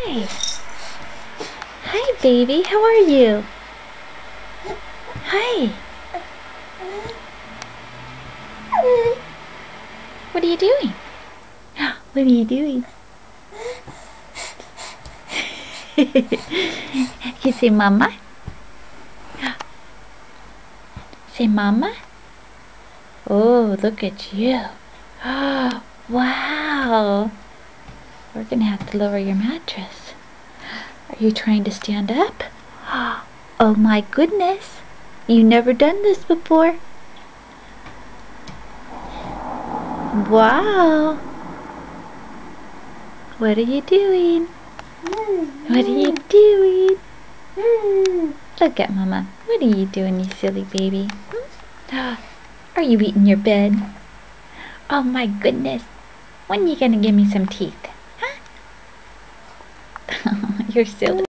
Hi. Hi, baby. How are you? Hi. What are you doing? What are you doing? You say mama? Say mama? Oh, look at you. Wow. We're gonna have to lower your mattress. Are you trying to stand up? Oh my goodness. You've never done this before. Wow. What are you doing? What are you doing? Look at mama. What are you doing, you silly baby? Are you eating your bed? Oh my goodness. When are you gonna give me some teeth? Huh? You're silly.